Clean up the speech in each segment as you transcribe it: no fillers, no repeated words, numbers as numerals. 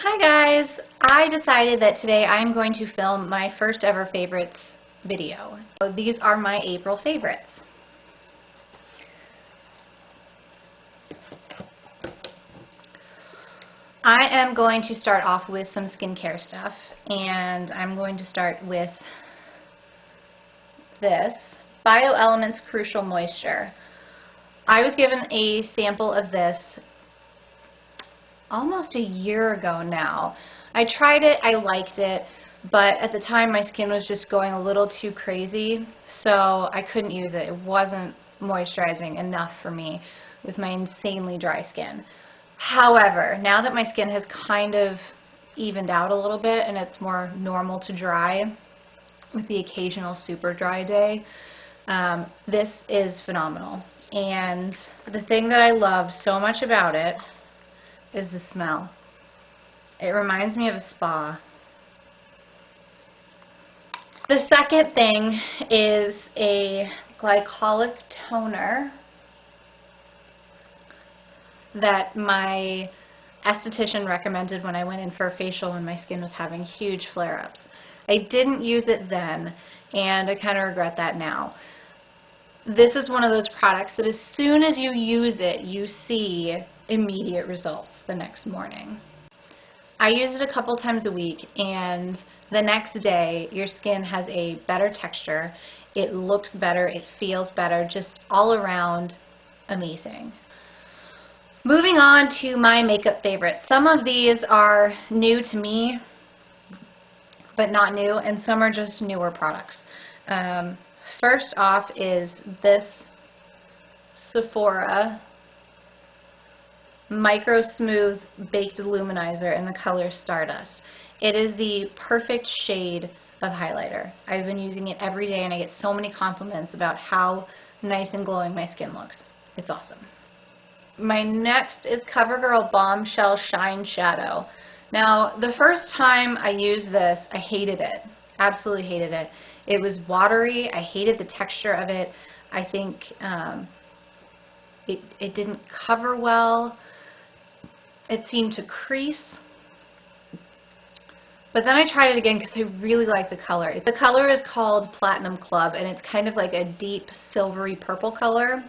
Hi guys! I decided that today I'm going to film my first ever favorites video. So these are my April favorites. I am going to start off with some skincare stuff, and I'm going to start with this BioElements Crucial Moisture. I was given a sample of this almost a year ago now. I tried it, I liked it, but at the time my skin was just going a little too crazy, so I couldn't use it. It wasn't moisturizing enough for me with my insanely dry skin. However, now that my skin has kind of evened out a little bit and it's more normal to dry with the occasional super dry day, this is phenomenal. And the thing that I love so much about it is the smell. It reminds me of a spa. The second thing is a glycolic toner that my esthetician recommended when I went in for a facial when my skin was having huge flare-ups. I didn't use it then, and I kind of regret that now. This is one of those products that as soon as you use it, you see immediate results the next morning. I use it a couple times a week, and the next day your skin has a better texture, it looks better, it feels better, just all around amazing. Moving on to my makeup favorites. Some of these are new to me, but not new, and some are just newer products. First off is this Sephora Micro Smooth Baked Luminizer in the color Stardust. It is the perfect shade of highlighter. I've been using it every day and I get so many compliments about how nice and glowing my skin looks. It's awesome. My next is CoverGirl Bombshell Shine Shadow. Now, the first time I used this, I hated it. Absolutely hated it. It was watery. I hated the texture of it. I think it didn't cover well. It seemed to crease. But then I tried it again because I really like the color. The color is called Platinum Club, and it's kind of like a deep silvery purple color.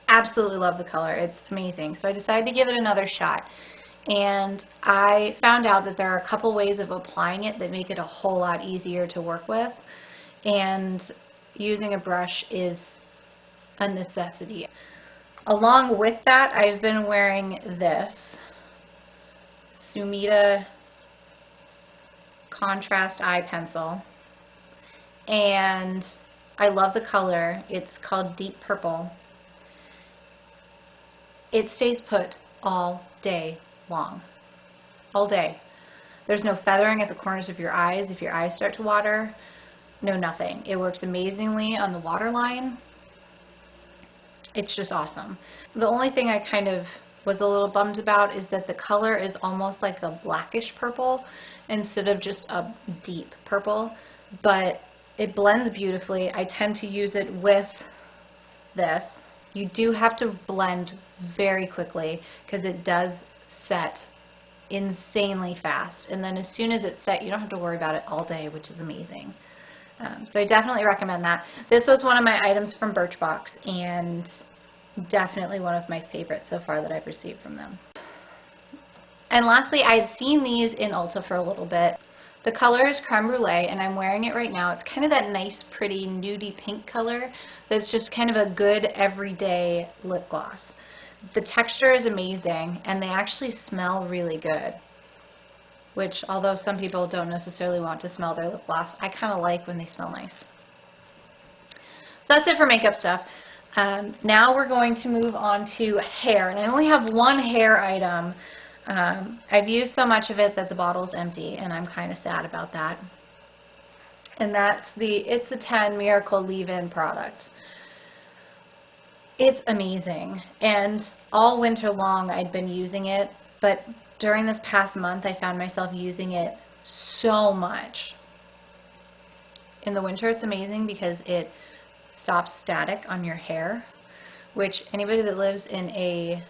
Absolutely love the color. It's amazing. So I decided to give it another shot. And I found out that there are a couple ways of applying it that make it a whole lot easier to work with. And using a brush is a necessity. Along with that, I've been wearing this Sumida Contrast Eye Pencil. And I love the color. It's called Deep Purple. It stays put all day long. All day. There's no feathering at the corners of your eyes if your eyes start to water. No, nothing. It works amazingly on the waterline. It's just awesome. The only thing I kind of was a little bummed about is that the color is almost like a blackish purple instead of just a deep purple, but it blends beautifully. I tend to use it with this. You do have to blend very quickly because it does set insanely fast, and then as soon as it's set you don't have to worry about it all day, which is amazing. So I definitely recommend that. This was one of my items from Birchbox and definitely one of my favorites so far that I've received from them. And lastly, I had seen these in Ulta for a little bit. The color is Creme Brulee, and I'm wearing it right now. It's kind of that nice, pretty, nudie pink color that's just kind of a good everyday lip gloss. The texture is amazing, and they actually smell really good, which, although some people don't necessarily want to smell their lip gloss, I kind of like when they smell nice. So that's it for makeup stuff. Now we're going to move on to hair, and I only have one hair item. I've used so much of it that the bottle's empty, and I'm kind of sad about that. And that's the It's a 10 Miracle Leave-In product. It's amazing, and all winter long I'd been using it, but during this past month I found myself using it so much. In the winter it's amazing because it stops static on your hair, which anybody that lives in a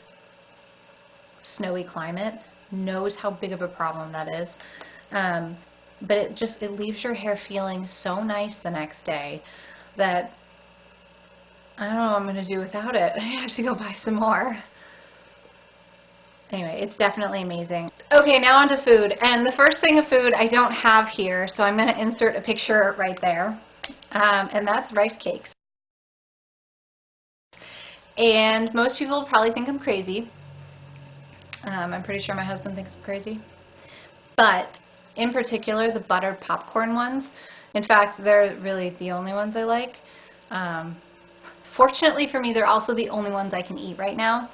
snowy climate knows how big of a problem that is. But it leaves your hair feeling so nice the next day that I don't know what I'm going to do without it. I have to go buy some more. Anyway, it's definitely amazing. Okay, now on to food. And the first thing of food I don't have here, so I'm going to insert a picture right there. And that's rice cakes. And most people probably think I'm crazy. I'm pretty sure my husband thinks I'm crazy. But in particular, the buttered popcorn ones. In fact, they're really the only ones I like. Fortunately for me, they're also the only ones I can eat right now.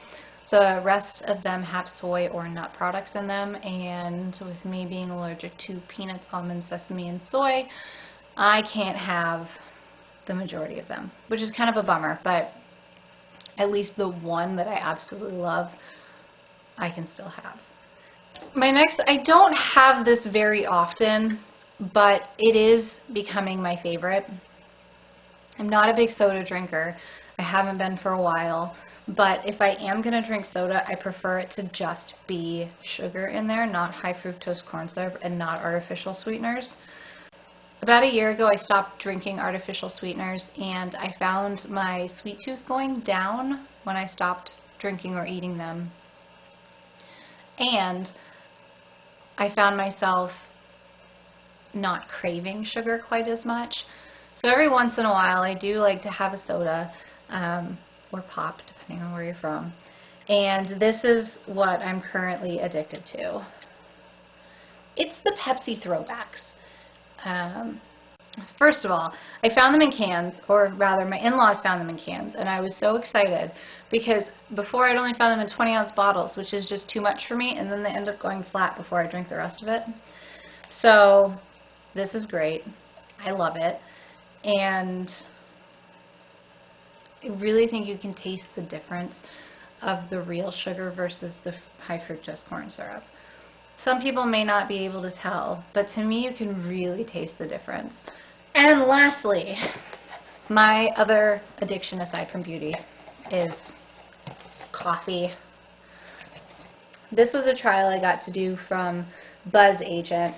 The rest of them have soy or nut products in them, and with me being allergic to peanuts, almonds, sesame, and soy, I can't have the majority of them, which is kind of a bummer, but at least the one that I absolutely love, I can still have. My next, I don't have this very often, but it is becoming my favorite. I'm not a big soda drinker. I haven't been for a while. But if I am going to drink soda, I prefer it to just be sugar in there, not high fructose corn syrup and not artificial sweeteners. About a year ago, I stopped drinking artificial sweeteners, and I found my sweet tooth going down when I stopped drinking or eating them. And I found myself not craving sugar quite as much. So every once in a while, I do like to have a soda, or pop, depending on where you're from. And this is what I'm currently addicted to. It's the Pepsi throwbacks. First of all, I found them in cans, or rather my in-laws found them in cans, and I was so excited because before I'd only found them in 20-ounce bottles, which is just too much for me, and then they end up going flat before I drink the rest of it. So this is great. I love it. And I really think you can taste the difference of the real sugar versus the high fructose corn syrup. Some people may not be able to tell, but to me you can really taste the difference. And lastly, my other addiction aside from beauty is coffee. This was a trial I got to do from Buzz Agent.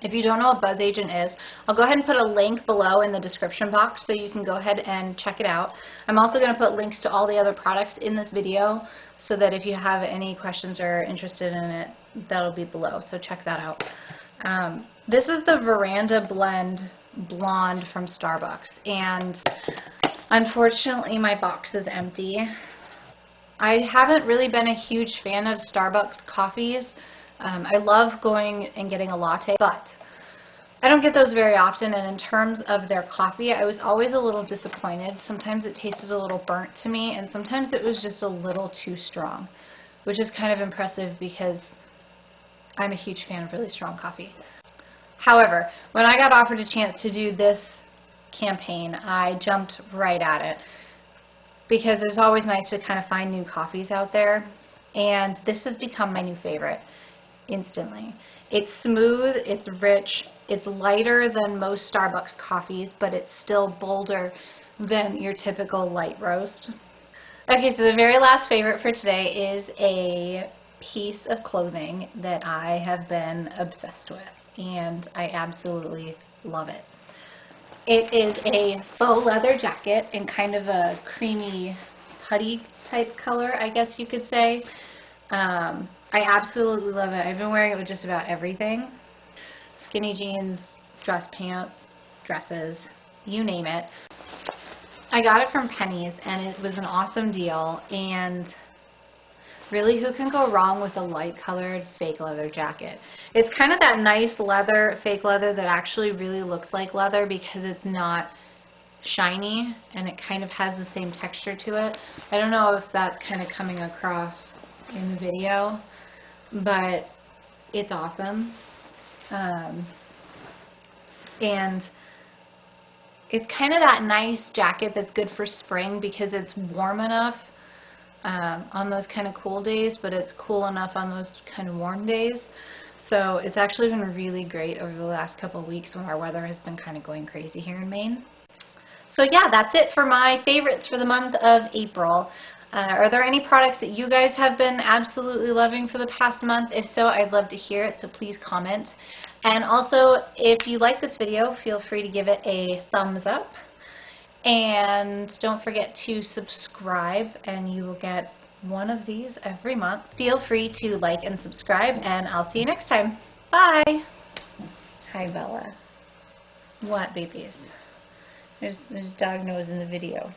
If you don't know what Buzz Agent is, I'll go ahead and put a link below in the description box so you can go ahead and check it out. I'm also going to put links to all the other products in this video so that if you have any questions or are interested in it, that'll be below, so check that out. This is the Veranda Blend Blonde from Starbucks, and unfortunately my box is empty. I haven't really been a huge fan of Starbucks coffees. I love going and getting a latte, but I don't get those very often, and in terms of their coffee, I was always a little disappointed. Sometimes it tasted a little burnt to me, and sometimes it was just a little too strong, which is kind of impressive because I'm a huge fan of really strong coffee. However, when I got offered a chance to do this campaign, I jumped right at it because it's always nice to kind of find new coffees out there, and this has become my new favorite. Instantly. It's smooth, it's rich, it's lighter than most Starbucks coffees, but it's still bolder than your typical light roast. Okay, so the very last favorite for today is a piece of clothing that I have been obsessed with, and I absolutely love it. It is a faux leather jacket in kind of a creamy putty type color, I guess you could say. I absolutely love it. I've been wearing it with just about everything. Skinny jeans, dress pants, dresses, you name it. I got it from Penny's, and it was an awesome deal, and really, who can go wrong with a light-colored fake leather jacket? It's kind of that nice leather, fake leather that actually really looks like leather because it's not shiny, and it kind of has the same texture to it. I don't know if that's kind of coming across in the video, but it's awesome. And it's kind of that nice jacket that's good for spring because it's warm enough on those kind of cool days, but it's cool enough on those kind of warm days. So it's actually been really great over the last couple of weeks when our weather has been kind of going crazy here in Maine. So yeah, that's it for my favorites for the month of April. Are there any products that you guys have been absolutely loving for the past month? If so, I'd love to hear it, so please comment. And also, if you like this video, feel free to give it a thumbs up. And don't forget to subscribe, and you will get one of these every month. Feel free to like and subscribe, and I'll see you next time. Bye! Hi, Bella. What, babies? There's dog nose in the video.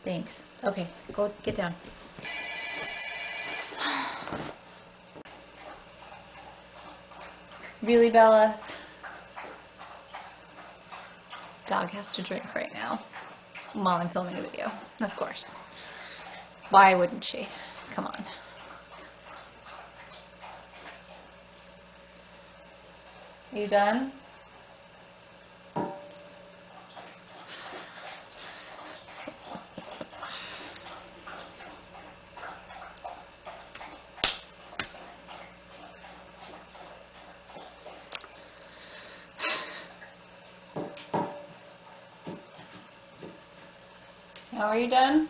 Thanks. Okay, go get down. Really, Bella? Dog has to drink right now while I'm filming a video, of course. Why wouldn't she? Come on. Are you done? Now are you done?